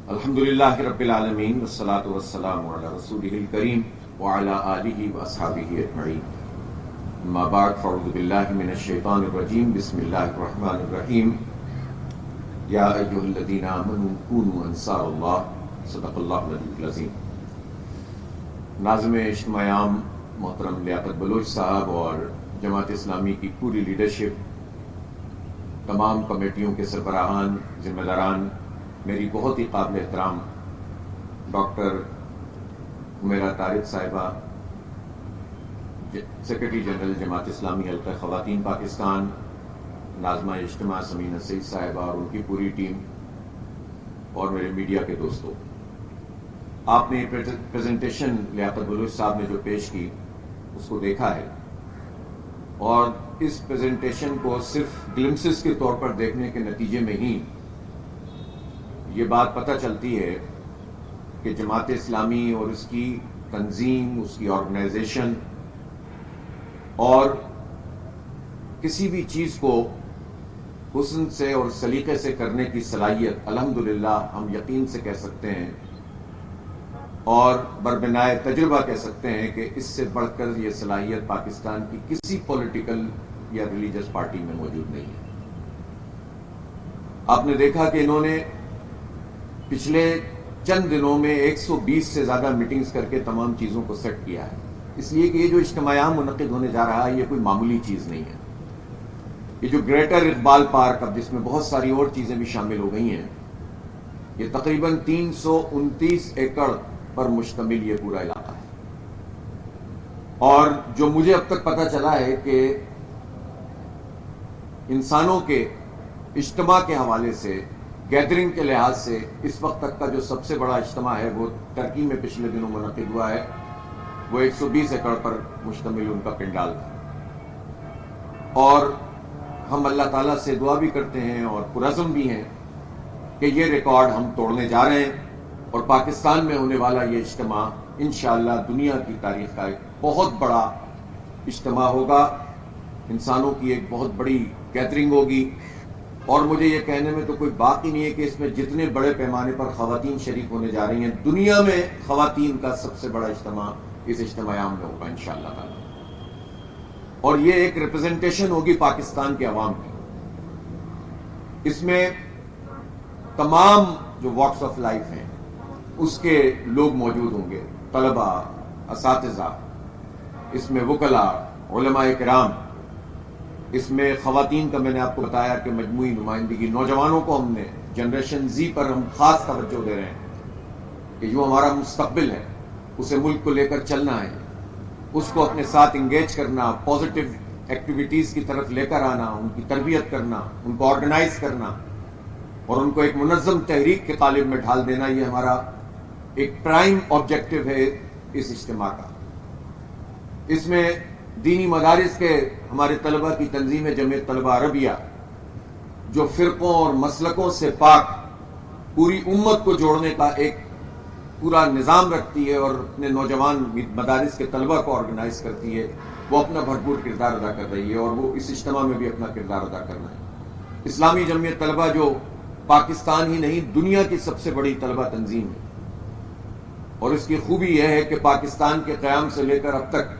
الحمدللہ رب العالمین والصلاة والسلام علی رسولہ الکریم وعلی آلہ واصحابہ اجمعین. اما بعد فاعوذ باللہ من الشیطان الرجیم. بسم اللہ الرحمن الرحیم. یا ایھا الذین آمنوا کونوا انصار اللہ. صدق اللہ العلی العظیم. ناظم اجتماع عام محترم لیاقت بلوچ صاحب اور جماعت اسلامی کی پوری لیڈرشپ، تمام کمیٹیوں کے سربراہان، ذمہ داران، میری بہت ہی قابل احترام ڈاکٹر عمیرہ طارق صاحبہ، سیکرٹری جنرل جماعت اسلامی حلقہ خواتین پاکستان، ناظمہ اجتماع سمینہ سعید صاحبہ اور ان کی پوری ٹیم، اور میرے میڈیا کے دوستوں، آپ نے پریزنٹیشن لیاقت بلوچ صاحب نے جو پیش کی اس کو دیکھا ہے، اور اس پریزنٹیشن کو صرف گلمسز کے طور پر دیکھنے کے نتیجے میں ہی یہ بات پتہ چلتی ہے کہ جماعت اسلامی اور اس کی تنظیم، اس کی آرگنائزیشن اور کسی بھی چیز کو حسن سے اور سلیقے سے کرنے کی صلاحیت الحمدللہ ہم یقین سے کہہ سکتے ہیں اور بربنائے تجربہ کہہ سکتے ہیں کہ اس سے بڑھ کر یہ صلاحیت پاکستان کی کسی پولیٹیکل یا ریلیجس پارٹی میں موجود نہیں ہے. آپ نے دیکھا کہ انہوں نے پچھلے چند دنوں میں 120 سے زیادہ میٹنگز کر کے تمام چیزوں کو سیٹ کیا ہے، اس لیے کہ یہ جو اجتماع عام منعقد ہونے جا رہا ہے یہ کوئی معمولی چیز نہیں ہے. یہ جو گریٹر اقبال پارک، اب جس میں بہت ساری اور چیزیں بھی شامل ہو گئی ہیں، یہ تقریباً 329 ایکڑ پر مشتمل یہ پورا علاقہ ہے. اور جو مجھے اب تک پتہ چلا ہے کہ انسانوں کے اجتماع کے حوالے سے، گیدرنگ کے لحاظ سے اس وقت تک کا جو سب سے بڑا اجتماع ہے وہ ترکی میں پچھلے دنوں منعقد ہوا ہے. وہ 120 ایکڑ پر مشتمل ان کا پنڈال تھا. اور ہم اللہ تعالیٰ سے دعا بھی کرتے ہیں اور پرعزم بھی ہیں کہ یہ ریکارڈ ہم توڑنے جا رہے ہیں، اور پاکستان میں ہونے والا یہ اجتماع انشاءاللہ دنیا کی تاریخ کا ایک بہت بڑا اجتماع ہوگا. انسانوں کی ایک بہت بڑی گیدرنگ ہوگی، اور مجھے یہ کہنے میں تو کوئی بات ہی نہیں ہے کہ اس میں جتنے بڑے پیمانے پر خواتین شریک ہونے جا رہی ہیں، دنیا میں خواتین کا سب سے بڑا اجتماع اس اجتماع عام میں ہوگا انشاءاللہ تعالی. اور یہ ایک ریپرزنٹیشن ہوگی پاکستان کے عوام کی. اس میں تمام جو واکس آف لائف ہیں اس کے لوگ موجود ہوں گے، طلباء، اساتذہ، اس میں وکلاء، علماء کرام، اس میں خواتین کا میں نے آپ کو بتایا کہ مجموعی نمائندگی، نوجوانوں کو ہم نے جنریشن زی پر ہم خاص توجہ دے رہے ہیں کہ جو ہمارا مستقبل ہے اسے ملک کو لے کر چلنا ہے، اس کو اپنے ساتھ انگیج کرنا، پازیٹیو ایکٹیویٹیز کی طرف لے کر آنا، ان کی تربیت کرنا، ان کو آرگنائز کرنا اور ان کو ایک منظم تحریک کے قالب میں ڈھال دینا، یہ ہمارا ایک پرائم آبجیکٹو ہے اس اجتماع کا. اس میں دینی مدارس کے ہمارے طلبہ کی تنظیم جمعیت طلبہ عربیہ جو فرقوں اور مسلکوں سے پاک پوری امت کو جوڑنے کا ایک پورا نظام رکھتی ہے اور اپنے نوجوان مدارس کے طلبہ کو آرگنائز کرتی ہے، وہ اپنا بھرپور کردار ادا کر رہی ہے اور وہ اس اجتماع میں بھی اپنا کردار ادا کرنا ہے. اسلامی جمعیت طلبہ جو پاکستان ہی نہیں دنیا کی سب سے بڑی طلبہ تنظیم ہے، اور اس کی خوبی یہ ہے کہ پاکستان کے قیام سے لے کر اب تک،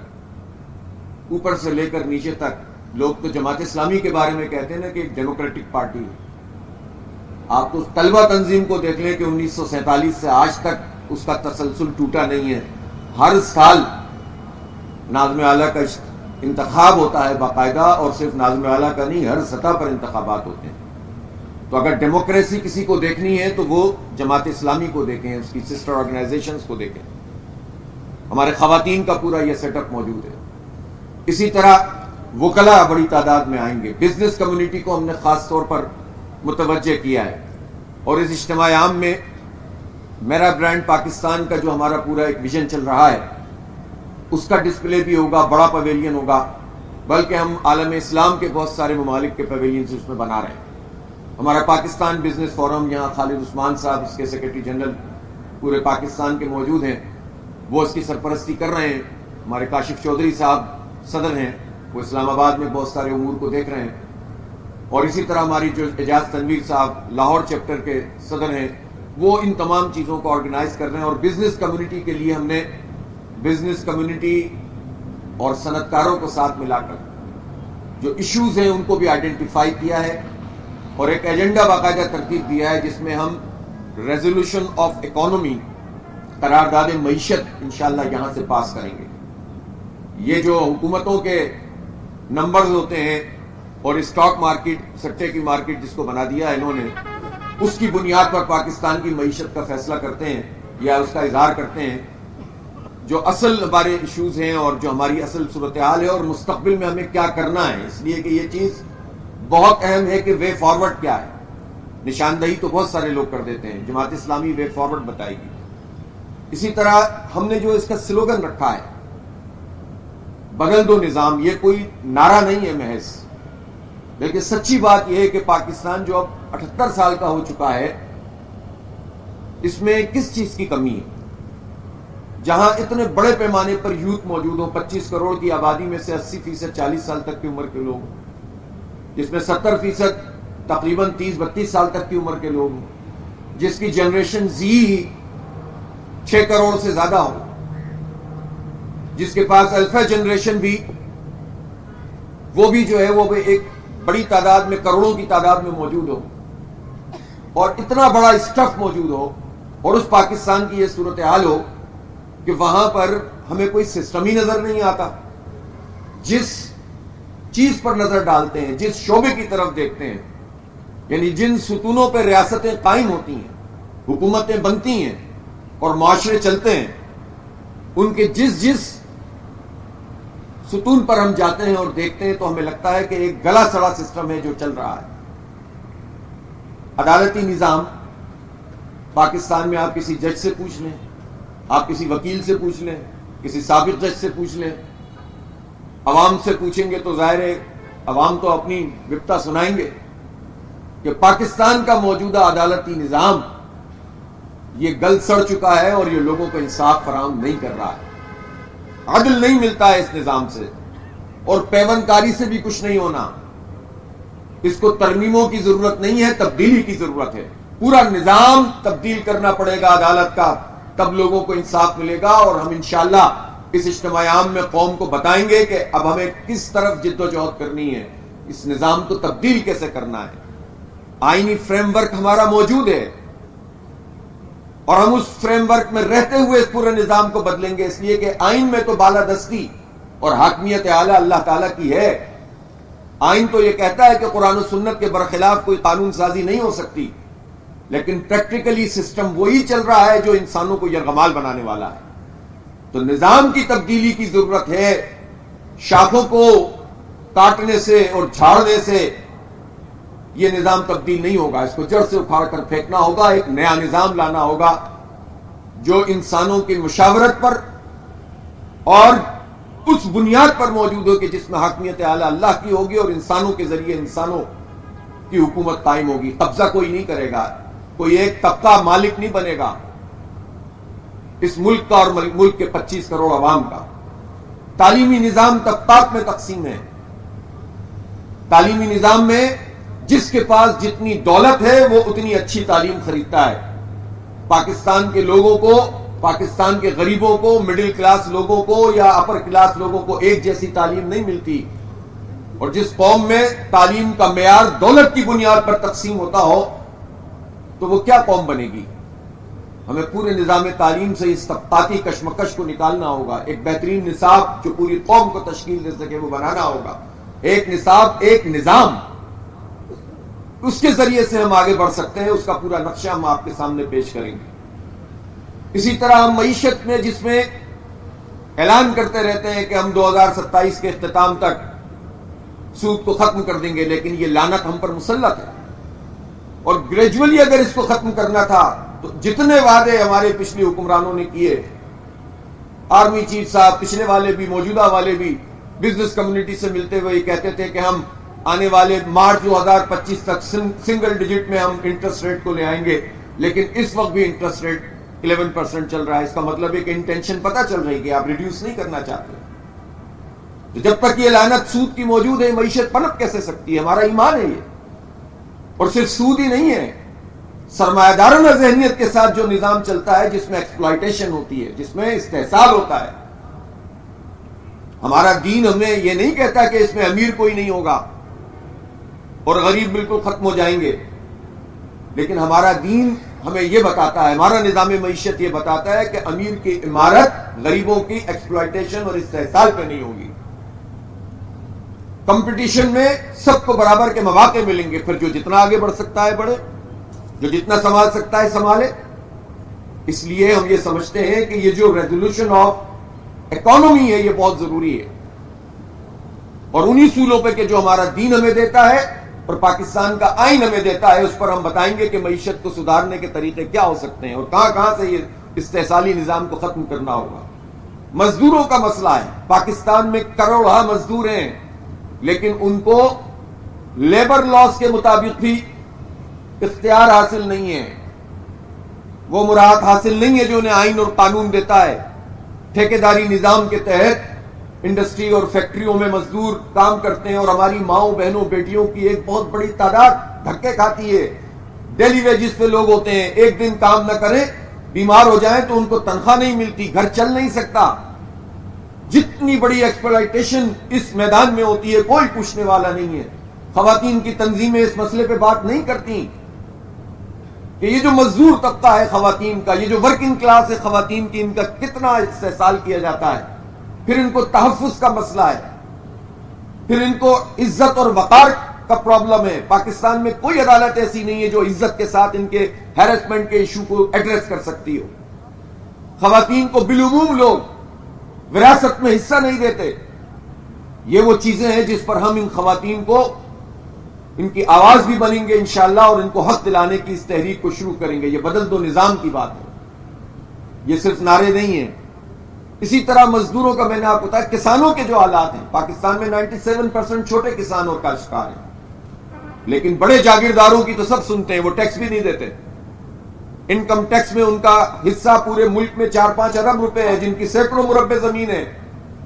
اوپر سے لے کر نیچے تک، لوگ تو جماعت اسلامی کے بارے میں کہتے ہیں نا کہ ایک ڈیموکریٹک پارٹی ہے. آپ تو طلبہ تنظیم کو دیکھ لیں کہ 1947 سے آج تک اس کا تسلسل ٹوٹا نہیں ہے. ہر سال ناظم اعلیٰ کا انتخاب ہوتا ہے باقاعدہ، اور صرف ناظم اعلیٰ کا نہیں، ہر سطح پر انتخابات ہوتے ہیں. تو اگر ڈیموکریسی کسی کو دیکھنی ہے تو وہ جماعت اسلامی کو دیکھیں، اس کی سسٹر آرگنائزیشنز کو دیکھیں. ہمارے خواتین کا پورا یہ سیٹ اپ موجود ہے. اسی طرح وکلاء بڑی تعداد میں آئیں گے. بزنس کمیونٹی کو ہم نے خاص طور پر متوجہ کیا ہے، اور اس اجتماع عام میں میرا برانڈ پاکستان کا جو ہمارا پورا ایک ویژن چل رہا ہے اس کا ڈسپلے بھی ہوگا، بڑا پویلین ہوگا، بلکہ ہم عالم اسلام کے بہت سارے ممالک کے پویلینز اس میں بنا رہے ہیں. ہمارا پاکستان بزنس فورم، یہاں خالد عثمان صاحب اس کے سیکرٹری جنرل پورے پاکستان کے موجود ہیں، وہ اس کی سرپرستی کر رہے ہیں. ہمارے کاشف چودھری صاحب صدر ہیں، وہ اسلام آباد میں بہت سارے امور کو دیکھ رہے ہیں. اور اسی طرح ہماری جو اعجاز تنویر صاحب لاہور چیپٹر کے صدر ہیں، وہ ان تمام چیزوں کو آرگنائز کر رہے ہیں. اور بزنس کمیونٹی کے لیے ہم نے بزنس کمیونٹی اور صنعت کاروں کو ساتھ ملا کر جو ایشوز ہیں ان کو بھی آئیڈینٹیفائی کیا ہے اور ایک ایجنڈا باقاعدہ ترتیب دیا ہے جس میں ہم ریزولوشن آف اکانومی قرارداد معیشت انشاءاللہ یہاں سے پاس کریں گے. یہ جو حکومتوں کے نمبرز ہوتے ہیں اور اسٹاک مارکیٹ سٹے کی مارکیٹ جس کو بنا دیا ہے انہوں نے, اس کی بنیاد پر پاکستان کی معیشت کا فیصلہ کرتے ہیں یا اس کا اظہار کرتے ہیں. جو اصل ہمارے ایشوز ہیں اور جو ہماری اصل صورتحال ہے اور مستقبل میں ہمیں کیا کرنا ہے, اس لیے کہ یہ چیز بہت اہم ہے کہ وے فارورڈ کیا ہے. نشاندہی تو بہت سارے لوگ کر دیتے ہیں, جماعت اسلامی وے فارورڈ بتائے گی. اسی طرح ہم نے جو اس کا سلوگن رکھا ہے بدل دو نظام, یہ کوئی نعرہ نہیں ہے محض, بلکہ سچی بات یہ ہے کہ پاکستان جو اب 78 سال کا ہو چکا ہے, اس میں کس چیز کی کمی ہے. جہاں اتنے بڑے پیمانے پر یوتھ موجود ہوں, 25 کروڑ کی آبادی میں سے 80% 40 سال تک کی عمر کے لوگ, جس میں 70% تقریباً 30-32 سال تک کی عمر کے لوگ ہوں, جس کی جنریشن زی ہی 6 کروڑ سے زیادہ ہو, جس کے پاس الفا جنریشن بھی وہ بھی جو ہے وہ بھی ایک بڑی تعداد میں کروڑوں کی تعداد میں موجود ہو, اور اتنا بڑا اسٹف موجود ہو, اور اس پاکستان کی یہ صورتحال ہو کہ وہاں پر ہمیں کوئی سسٹم ہی نظر نہیں آتا. جس چیز پر نظر ڈالتے ہیں, جس شعبے کی طرف دیکھتے ہیں, یعنی جن ستونوں پہ ریاستیں قائم ہوتی ہیں, حکومتیں بنتی ہیں اور معاشرے چلتے ہیں, ان کے جس ستون پر ہم جاتے ہیں اور دیکھتے ہیں تو ہمیں لگتا ہے کہ ایک گلا سڑا سسٹم ہے جو چل رہا ہے. عدالتی نظام پاکستان میں آپ کسی جج سے پوچھ لیں, آپ کسی وکیل سے پوچھ لیں, کسی سابق جج سے پوچھ لیں, عوام سے پوچھیں گے تو ظاہر ہے عوام تو اپنی وپتا سنائیں گے کہ پاکستان کا موجودہ عدالتی نظام یہ گل سڑ چکا ہے اور یہ لوگوں کو انصاف فراہم نہیں کر رہا ہے. عدل نہیں ملتا ہے اس نظام سے, اور پیوند کاری سے بھی کچھ نہیں ہونا. اس کو ترمیموں کی ضرورت نہیں ہے, تبدیلی کی ضرورت ہے. پورا نظام تبدیل کرنا پڑے گا عدالت کا, تب لوگوں کو انصاف ملے گا. اور ہم انشاءاللہ اس اجتماع عام میں قوم کو بتائیں گے کہ اب ہمیں کس طرف جد و جہد کرنی ہے, اس نظام کو تبدیل کیسے کرنا ہے. آئینی فریم ورک ہمارا موجود ہے اور ہم اس فریم ورک میں رہتے ہوئے اس پورے نظام کو بدلیں گے, اس لیے کہ آئین میں تو بالادستی اور حاکمیت اعلیٰ اللہ تعالیٰ کی ہے. آئین تو یہ کہتا ہے کہ قرآن و سنت کے برخلاف کوئی قانون سازی نہیں ہو سکتی, لیکن پریکٹیکلی سسٹم وہی چل رہا ہے جو انسانوں کو یرغمال بنانے والا ہے. تو نظام کی تبدیلی کی ضرورت ہے. شاخوں کو کاٹنے سے اور جھاڑنے سے یہ نظام تبدیل نہیں ہوگا, اس کو جڑ سے اکھاڑ کر پھینکنا ہوگا. ایک نیا نظام لانا ہوگا جو انسانوں کی مشاورت پر اور اس بنیاد پر موجود ہو کہ جس میں حاکمیت اعلیٰ اللہ کی ہوگی اور انسانوں کے ذریعے انسانوں کی حکومت قائم ہوگی. قبضہ کوئی نہیں کرے گا, کوئی ایک طبقہ مالک نہیں بنے گا اس ملک کا اور ملک کے 25 کروڑ عوام کا. تعلیمی نظام طبقات میں تقسیم ہے. تعلیمی نظام میں جس کے پاس جتنی دولت ہے وہ اتنی اچھی تعلیم خریدتا ہے. پاکستان کے لوگوں کو, پاکستان کے غریبوں کو, مڈل کلاس لوگوں کو یا اپر کلاس لوگوں کو ایک جیسی تعلیم نہیں ملتی. اور جس قوم میں تعلیم کا معیار دولت کی بنیاد پر تقسیم ہوتا ہو تو وہ کیا قوم بنے گی. ہمیں پورے نظام تعلیم سے اس طبقاتی کشمکش کو نکالنا ہوگا. ایک بہترین نصاب جو پوری قوم کو تشکیل دے سکے وہ بنانا ہوگا. ایک نصاب, ایک نظام, اس کے ذریعے سے ہم آگے بڑھ سکتے ہیں. اس کا پورا نقشہ ہم آپ کے سامنے پیش کریں گے. اسی طرح ہم معیشت میں, جس میں اعلان کرتے رہتے ہیں کہ ہم 2027 کے اختتام تک سود کو ختم کر دیں گے, لیکن یہ لعنت ہم پر مسلط ہے. اور گریجولی اگر اس کو ختم کرنا تھا تو جتنے وعدے ہمارے پچھلے حکمرانوں نے کیے, آرمی چیف صاحب پچھلے والے بھی موجودہ والے بھی بزنس کمیونٹی سے ملتے ہوئے یہ کہتے تھے کہ ہم آنے والے مارچ 2025 تک سنگل ڈیجٹ میں ہم انٹرسٹ ریٹ کو لے آئیں گے, لیکن اس وقت بھی انٹرسٹ ریٹ 11% چل رہا ہے. اس کا مطلب ہے کہ انٹینشن پتہ چل رہی ہے کہ آپ ریڈیوس نہیں کرنا چاہتے. تو جب تک یہ لعنت سود کی موجود ہے, معیشت پنپ کیسے سکتی ہے؟ ہمارا ایمان ہے یہ. اور صرف سود ہی نہیں ہے, سرمایہ دارانہ ذہنیت کے ساتھ جو نظام چلتا ہے، جس میں ایکسپلائٹیشن ہوتی ہے، جس میں استحصال ہوتا ہے. ہمارا دین ہمیں یہ نہیں کہتا کہ اس میں امیر کوئی نہیں ہوگا اور غریب بالکل ختم ہو جائیں گے، لیکن ہمارا دین ہمیں یہ بتاتا ہے، ہمارا نظام معیشت یہ بتاتا ہے کہ امیر کی عمارت غریبوں کی ایکسپلائٹیشن اور استحصال پہ نہیں ہوگی. کمپٹیشن میں سب کو برابر کے مواقع ملیں گے، پھر جو جتنا آگے بڑھ سکتا ہے بڑھے، جو جتنا سنبھال سکتا ہے سنبھالے. اس لیے ہم یہ سمجھتے ہیں کہ یہ جو ریزولوشن آف اکانومی ہے یہ بہت ضروری ہے، اور انہی اصولوں پہ کہ جو ہمارا دین ہمیں دیتا ہے اور پاکستان کا آئین ہمیں دیتا ہے، اس پر ہم بتائیں گے کہ معیشت کو سدھارنے کے طریقے کیا ہو سکتے ہیں اور کہاں کہاں سے یہ استحصالی نظام کو ختم کرنا ہوگا. مزدوروں کا مسئلہ ہے. پاکستان میں کروڑا مزدور ہیں، لیکن ان کو لیبر لاز کے مطابق بھی اختیار حاصل نہیں ہے، وہ مراحت حاصل نہیں ہے جو انہیں آئین اور قانون دیتا ہے. ٹھیکیداری نظام کے تحت انڈسٹری اور فیکٹریوں میں مزدور کام کرتے ہیں، اور ہماری ماؤں بہنوں بیٹیوں کی ایک بہت بڑی تعداد دھکے کھاتی ہے. ڈیلی ویجز پہ لوگ ہوتے ہیں، ایک دن کام نہ کریں، بیمار ہو جائیں تو ان کو تنخواہ نہیں ملتی، گھر چل نہیں سکتا. جتنی بڑی ایکسپلائٹیشن اس میدان میں ہوتی ہے کوئی پوچھنے والا نہیں ہے. خواتین کی تنظیمیں اس مسئلے پہ بات نہیں کرتی کہ یہ جو مزدور طبقہ ہے خواتین کا، یہ جو ورکنگ کلاس ہے خواتین کی، ان کا کتنا استحصال کیا جاتا ہے. پھر ان کو تحفظ کا مسئلہ ہے، پھر ان کو عزت اور وقار کا پرابلم ہے. پاکستان میں کوئی عدالت ایسی نہیں ہے جو عزت کے ساتھ ان کے ہیرسمنٹ کے ایشو کو ایڈریس کر سکتی ہو. خواتین کو بالعموم لوگ وراثت میں حصہ نہیں دیتے. یہ وہ چیزیں ہیں جس پر ہم ان خواتین کو، ان کی آواز بھی بنیں گے انشاءاللہ، اور ان کو حق دلانے کی اس تحریک کو شروع کریں گے. یہ بدل دو نظام کی بات ہے، یہ صرف نعرے نہیں ہیں. اسی طرح مزدوروں کا میں نے آپ کو بتایا، کسانوں کے جو حالات ہیں، پاکستان میں 97% چھوٹے کسان اور کاشتکار ہیں، لیکن بڑے جاگیرداروں کی تو سب سنتے ہیں، وہ ٹیکس بھی نہیں دیتے. انکم ٹیکس میں ان کا حصہ پورے ملک میں 4-5 ارب روپے ہے، جن کی سینکڑوں مربع زمین ہے.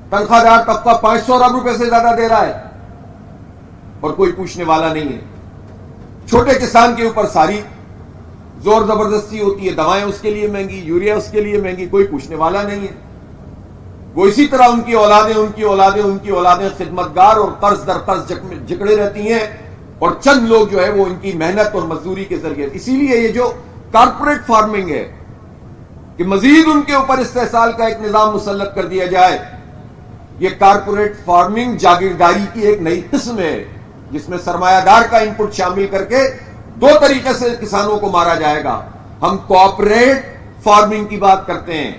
تنخواہ دار طبقہ 500 ارب روپے سے زیادہ دے رہا ہے اور کوئی پوچھنے والا نہیں ہے. چھوٹے کسان کے اوپر ساری زور زبردستی ہوتی ہے، دوائیں اس کے لیے مہنگی، یوریا اس کے لیے مہنگی، کوئی پوچھنے والا نہیں ہے. وہ اسی طرح ان کی اولادیں خدمتگار اور قرض در قرض جکڑے رہتی ہیں، اور چند لوگ جو ہے وہ ان کی محنت اور مزدوری کے ذریعے. اسی لیے یہ جو کارپوریٹ فارمنگ ہے کہ مزید ان کے اوپر استحصال کا ایک نظام مسلط کر دیا جائے، یہ کارپوریٹ فارمنگ جاگیرداری کی ایک نئی قسم ہے، جس میں سرمایہ دار کا انپٹ شامل کر کے 2 طریقے سے کسانوں کو مارا جائے گا. ہم کوآپریٹ فارمنگ کی بات کرتے ہیں،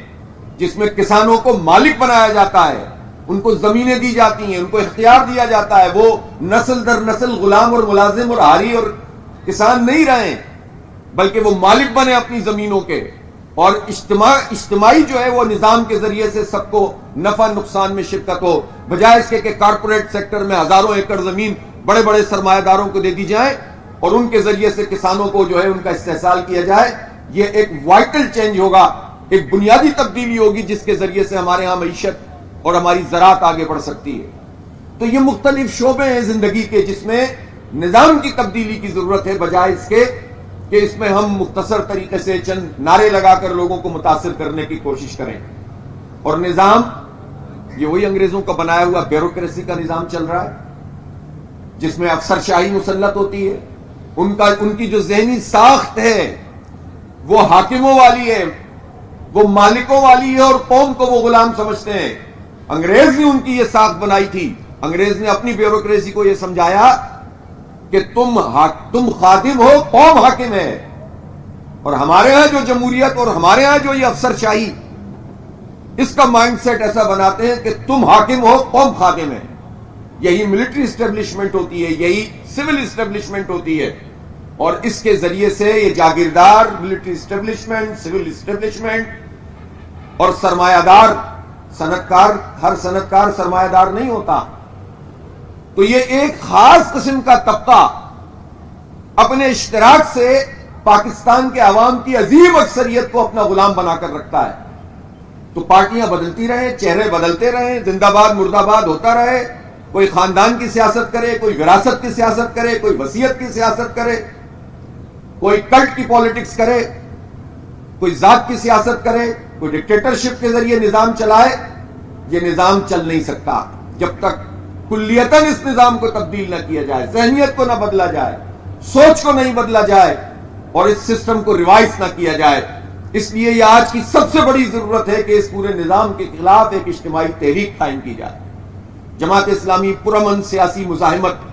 جس میں کسانوں کو مالک بنایا جاتا ہے، ان کو زمینیں دی جاتی ہیں، ان کو اختیار دیا جاتا ہے، وہ نسل در نسل غلام اور ملازم اور عاری اور کسان نہیں رہیں، بلکہ وہ مالک بنے اپنی زمینوں کے، اور اجتماعی جو ہے وہ نظام کے ذریعے سے سب کو نفع نقصان میں شرکت ہو، بجائے اس کے کہ کارپوریٹ سیکٹر میں ہزاروں ایکڑ زمین بڑے بڑے سرمایہ داروں کو دے دی جائے اور ان کے ذریعے سے کسانوں کو جو ہے ان کا استحصال کیا جائے. یہ ایک وائٹل چینج ہوگا، ایک بنیادی تبدیلی ہوگی جس کے ذریعے سے ہمارے ہاں معیشت اور ہماری زراعت آگے بڑھ سکتی ہے. تو یہ مختلف شعبے ہیں زندگی کے جس میں نظام کی تبدیلی کی ضرورت ہے، بجائے اس کے کہ اس میں ہم مختصر طریقے سے چند نعرے لگا کر لوگوں کو متاثر کرنے کی کوشش کریں. اور نظام یہ وہی انگریزوں کا بنایا ہوا بیوروکریسی کا نظام چل رہا ہے، جس میں افسر شاہی مسلط ہوتی ہے. ان کی جو ذہنی ساخت ہے وہ حاکموں والی ہے، وہ مالکوں والی ہے، اور قوم کو وہ غلام سمجھتے ہیں. انگریز نے ان کی یہ ساخت بنائی تھی. انگریز نے اپنی بیوروکریسی کو یہ سمجھایا کہ تم خادم ہو، قوم حاکم ہے. اور ہمارے ہاں جو جمہوریت اور ہمارے ہاں جو یہ افسر شاہی، اس کا مائنڈ سیٹ ایسا بناتے ہیں کہ تم حاکم ہو، قوم خادم ہے. یہی ملٹری اسٹیبلشمنٹ ہوتی ہے، یہی سول اسٹیبلشمنٹ ہوتی ہے، اور اس کے ذریعے سے یہ جاگیردار، ملٹری اسٹیبلشمنٹ، سول اسٹیبلشمنٹ اور سرمایہ دار، صنعتکار، ہر صنعتکار سرمایہ دار نہیں ہوتا. تو یہ ایک خاص قسم کا طبقہ اپنے اشتراک سے پاکستان کے عوام کی عظیم اکثریت کو اپنا غلام بنا کر رکھتا ہے. تو پارٹیاں بدلتی رہیں، چہرے بدلتے رہیں، زندہ باد مردہ باد ہوتا رہے، کوئی خاندان کی سیاست کرے، کوئی وراثت کی سیاست کرے، کوئی وصیت کی سیاست کرے، کوئی کلٹ کی پالیٹکس کرے، کوئی ذات کی سیاست کرے، کوئی ڈکٹیٹرشپ کے ذریعے نظام چلائے، یہ نظام چل نہیں سکتا جب تک کلیتاً اس نظام کو تبدیل نہ کیا جائے، ذہنیت کو نہ بدلا جائے، سوچ کو نہیں بدلا جائے اور اس سسٹم کو ریوائز نہ کیا جائے۔ اس لیے یہ آج کی سب سے بڑی ضرورت ہے کہ اس پورے نظام کے خلاف ایک اجتماعی تحریک قائم کی جائے۔ جماعت اسلامی پرامن سیاسی مزاحمت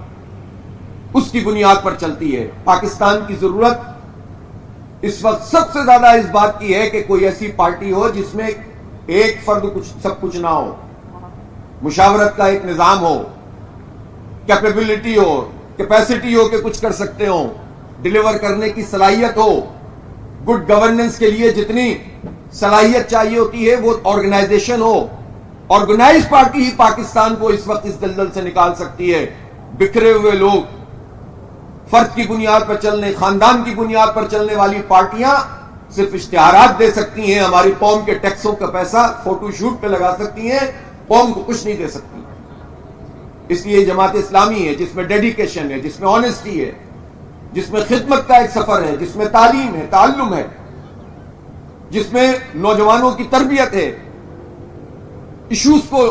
اس کی بنیاد پر چلتی ہے۔ پاکستان کی ضرورت اس وقت سب سے زیادہ اس بات کی ہے کہ کوئی ایسی پارٹی ہو جس میں ایک فرد سب کچھ نہ ہو، مشاورت کا ایک نظام ہو، کیپیبلٹی ہو، کیپیسٹی ہو کہ کچھ کر سکتے ہوں، ڈیلیور کرنے کی صلاحیت ہو، گڈ گورننس کے لیے جتنی صلاحیت چاہیے ہوتی ہے وہ آرگنائزیشن ہو۔ آرگنائز پارٹی ہی پاکستان کو اس وقت اس دلدل سے نکال سکتی ہے۔ بکھرے ہوئے لوگ، فرد کی بنیاد پر چلنے، خاندان کی بنیاد پر چلنے والی پارٹیاں صرف اشتہارات دے سکتی ہیں، ہماری قوم کے ٹیکسوں کا پیسہ فوٹو شوٹ پہ لگا سکتی ہیں، قوم کو کچھ نہیں دے سکتی۔ اس لیے جماعت اسلامی ہے جس میں ڈیڈیکیشن ہے، جس میں آنیسٹی ہے، جس میں خدمت کا ایک سفر ہے، جس میں تعلیم ہے، تعلم ہے، جس میں نوجوانوں کی تربیت ہے، ایشوز کو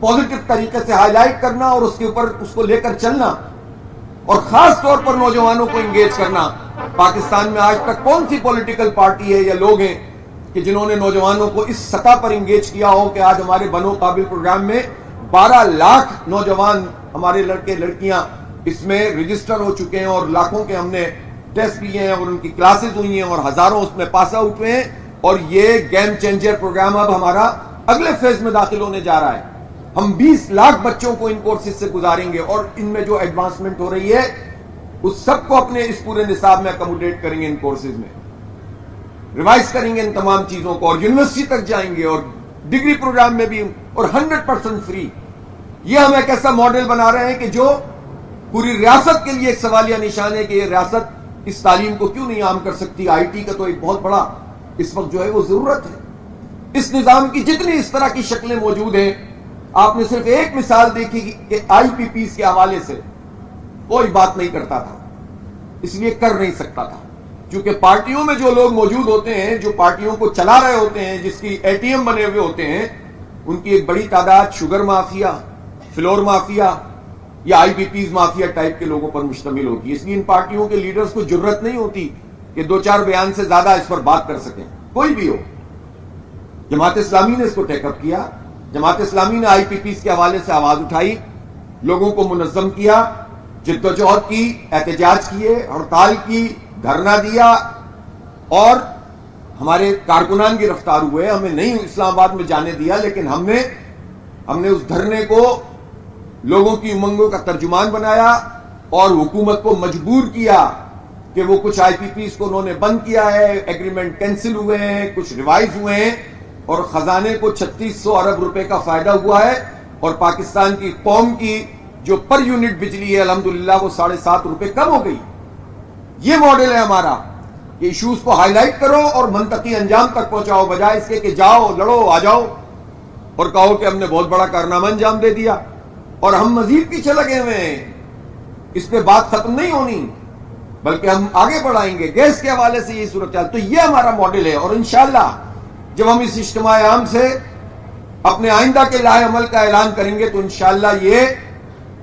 پازیٹو طریقے سے ہائی لائٹ کرنا اور اس کے اوپر اس کو لے کر چلنا، اور خاص طور پر نوجوانوں کو انگیج کرنا۔ پاکستان میں آج تک کون سی پولیٹیکل پارٹی ہے یا لوگ ہیں کہ جنہوں نے نوجوانوں کو اس سطح پر انگیج کیا ہو کہ آج ہمارے بنو قابل پروگرام میں 12 لاکھ نوجوان ہمارے لڑکے لڑکیاں اس میں رجسٹر ہو چکے ہیں، اور لاکھوں کے ہم نے ٹیسٹ لیے ہیں اور ان کی کلاسز ہوئی ہیں اور ہزاروں اس میں پاس آؤٹ ہوئے ہیں، اور یہ گیم چینجر پروگرام اب ہمارا اگلے فیز میں داخل ہونے جا رہا ہے۔ ہم 20 لاکھ بچوں کو ان کورسز سے گزاریں گے اور ان میں جو ایڈوانسمنٹ ہو رہی ہے اس سب کو اپنے اس پورے نصاب میں اکموڈیٹ کریں گے، ان کورسز میں ریوائز کریں گے ان تمام چیزوں کو، اور یونیورسٹی تک جائیں گے اور ڈگری پروگرام میں بھی، اور 100% فری۔ یہ ہم ایک ایسا ماڈل بنا رہے ہیں کہ جو پوری ریاست کے لیے ایک سوالیہ نشان ہے کہ یہ ریاست اس تعلیم کو کیوں نہیں عام کر سکتی۔ آئی ٹی کا تو ایک بہت بڑا اس وقت جو ہے وہ ضرورت ہے۔ اس نظام کی جتنی اس طرح کی شکلیں موجود ہیں، آپ نے صرف ایک مثال دیکھی کہ آئی پی پیز کے حوالے سے کوئی بات نہیں کرتا تھا، اس لیے کر نہیں سکتا تھا، کیونکہ پارٹیوں میں جو لوگ موجود ہوتے ہیں، جو پارٹیوں کو چلا رہے ہوتے ہیں، جس کی اے ٹی ایم بنے ہوئے ہوتے ہیں، ان کی ایک بڑی تعداد شوگر مافیا، فلور مافیا یا آئی پی پیز مافیا ٹائپ کے لوگوں پر مشتمل ہوتی ہے۔ اس لیے ان پارٹیوں کے لیڈرز کو جرت نہیں ہوتی کہ 2-4 بیان سے زیادہ اس پر بات کر سکیں، کوئی بھی ہو۔ جماعت اسلامی نے اس کو ٹیک اپ کیا، جماعت اسلامی نے آئی پی پیز کے حوالے سے آواز اٹھائی، لوگوں کو منظم کیا، جدوجہد کی، احتجاج کیے، ہڑتال کی، دھرنا دیا، اور ہمارے کارکنان گرفتار ہوئے۔ ہمیں نہیں اسلام آباد میں جانے دیا، لیکن ہم نے اس دھرنے کو لوگوں کی امنگوں کا ترجمان بنایا اور حکومت کو مجبور کیا کہ وہ کچھ آئی پی پیز کو انہوں نے بند کیا ہے، ایگریمنٹ کینسل ہوئے ہیں، کچھ ریوائز ہوئے ہیں، اور خزانے کو 3600 ارب روپے کا فائدہ ہوا ہے، اور پاکستان کی قوم کی جو پر یونٹ بجلی ہے الحمدللہ وہ 7.5 روپے کم ہو گئی۔ یہ ماڈل ہے ہمارا کہ ایشوز کو ہائی لائٹ کرو اور منطقی انجام تک پہنچاؤ، بجائے اس کے کہ جاؤ لڑو آ جاؤ اور کہو کہ ہم نے بہت بڑا کارنامہ انجام دے دیا اور ہم مزید پیچھے لگے ہوئے ہیں۔ اس پہ بات ختم نہیں ہونی، بلکہ ہم آگے بڑھائیں گے۔ گیس کے حوالے سے یہ صورتحال، تو یہ ہمارا ماڈل ہے، اور انشاءاللہ جب ہم اس اجتماع عام سے اپنے آئندہ کے لائحہ عمل کا اعلان کریں گے تو انشاءاللہ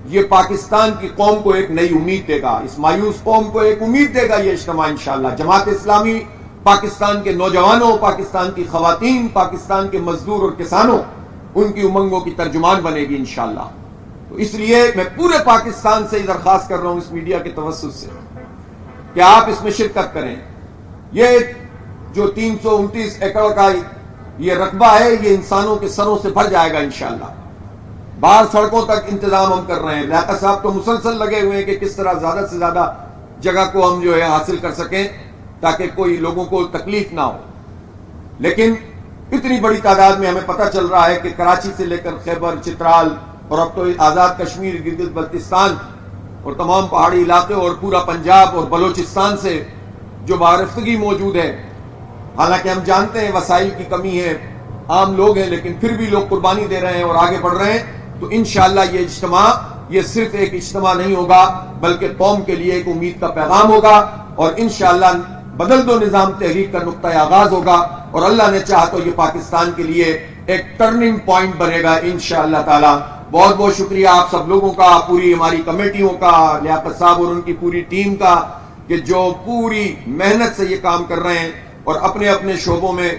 یہ پاکستان کی قوم کو ایک نئی امید دے گا، اس مایوس قوم کو ایک امید دے گا یہ اجتماع انشاءاللہ۔ جماعت اسلامی پاکستان کے نوجوانوں، پاکستان کی خواتین، پاکستان کے مزدور اور کسانوں، ان کی امنگوں کی ترجمان بنے گی انشاءاللہ۔ تو اس لیے میں پورے پاکستان سے درخواست کر رہا ہوں اس میڈیا کے توسط سے کہ آپ اس میں شرکت کریں۔ یہ جو 329 ایکڑ کا یہ رقبہ ہے یہ انسانوں کے سروں سے بھر جائے گا انشاءاللہ۔ باہر سڑکوں تک انتظام ہم کر رہے ہیں، لیاقت صاحب تو مسلسل لگے ہوئے ہیں کہ کس طرح زیادہ سے زیادہ جگہ کو ہم جو ہے حاصل کر سکیں تاکہ کوئی لوگوں کو تکلیف نہ ہو۔ لیکن اتنی بڑی تعداد میں ہمیں پتہ چل رہا ہے کہ کراچی سے لے کر خیبر، چترال اور اب تو آزاد کشمیر، گلگت بلتستان اور تمام پہاڑی علاقے اور پورا پنجاب اور بلوچستان سے جو وابستگی موجود ہے، حالانکہ ہم جانتے ہیں وسائل کی کمی ہے، عام لوگ ہیں، لیکن پھر بھی لوگ قربانی دے رہے ہیں اور آگے بڑھ رہے ہیں۔ تو انشاءاللہ یہ اجتماع یہ صرف ایک اجتماع نہیں ہوگا بلکہ قوم کے لیے ایک امید کا پیغام ہوگا، اور انشاءاللہ بدل دو نظام تحریک کا نقطہ آغاز ہوگا، اور اللہ نے چاہا تو یہ پاکستان کے لیے ایک ٹرننگ پوائنٹ بنے گا انشاءاللہ تعالی۔ بہت بہت شکریہ آپ سب لوگوں کا، پوری ہماری کمیٹیوں کا، لیاقت صاحب اور ان کی پوری ٹیم کا، کہ جو پوری محنت سے یہ کام کر رہے ہیں اور اپنے اپنے شعبوں میں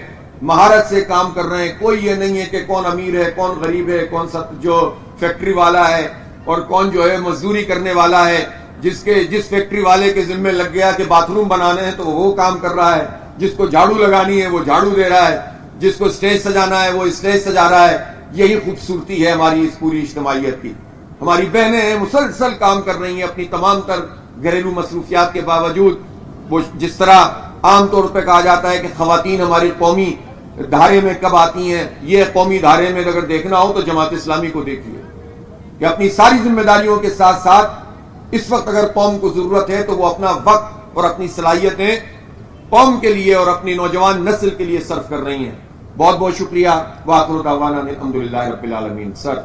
مہارت سے کام کر رہے ہیں۔ کوئی یہ نہیں ہے کہ کون امیر ہے، کون غریب ہے، کون سا جو فیکٹری والا ہے اور کون جو ہے مزدوری کرنے والا ہے۔ جس فیکٹری والے کے ذمہ لگ گیا کہ باتھ روم بنانے ہیں تو وہ کام کر رہا ہے، جس کو جھاڑو لگانی ہے وہ جھاڑو دے رہا ہے، جس کو اسٹیج سجانا ہے وہ اسٹیج سجا رہا ہے۔ یہی خوبصورتی ہے ہماری اس پوری اجتماعیت کی۔ ہماری بہنیں ہیں مسلسل کام کر رہی ہیں اپنی تمام تر گھریلو مصروفیات کے باوجود۔ وہ جس طرح عام طور پہ کہا جاتا ہے کہ خواتین ہماری قومی دھارے میں کب آتی ہیں، یہ قومی دھارے میں اگر دیکھنا ہو تو جماعت اسلامی کو دیکھیے کہ اپنی ساری ذمہ داریوں کے ساتھ ساتھ اس وقت اگر قوم کو ضرورت ہے تو وہ اپنا وقت اور اپنی صلاحیتیں قوم کے لیے اور اپنی نوجوان نسل کے لیے صرف کر رہی ہیں۔ بہت بہت شکریہ۔ وآخر دعوانا الحمدللہ رب العالمین۔ سر،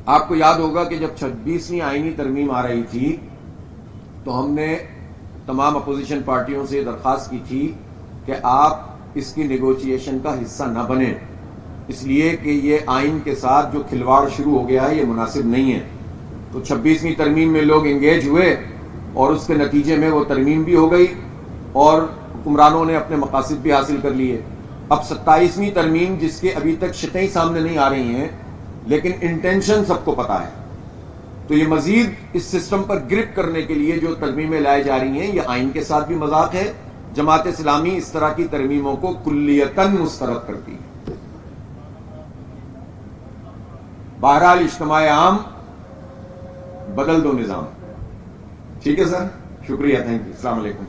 آپ کو یاد ہوگا کہ جب 26ویں آئینی ترمیم آ رہی تھی تو ہم نے تمام اپوزیشن پارٹیوں سے درخواست کی تھی کہ آپ اس کی نیگوشیشن کا حصہ نہ بنیں، اس لیے کہ یہ آئین کے ساتھ جو کھلواڑ شروع ہو گیا ہے یہ مناسب نہیں ہے۔ تو 26ویں ترمیم میں لوگ انگیج ہوئے اور اس کے نتیجے میں وہ ترمیم بھی ہو گئی اور حکمرانوں نے اپنے مقاصد بھی حاصل کر لیے۔ اب 27ویں ترمیم جس کے ابھی تک شقیں سامنے نہیں آ رہی ہیں لیکن انٹینشن سب کو پتا ہے، تو یہ مزید اس سسٹم پر گرپ کرنے کے لیے جو ترمیمیں لائی جا رہی ہیں یہ آئین کے ساتھ بھی مذاق ہے۔ جماعت اسلامی اس طرح کی ترمیموں کو کلیتاً مسترد کرتی ہے۔ بہرحال اجتماع عام بدل دو نظام۔ ٹھیک ہے سر، شکریہ، تھینک یو، السلام علیکم۔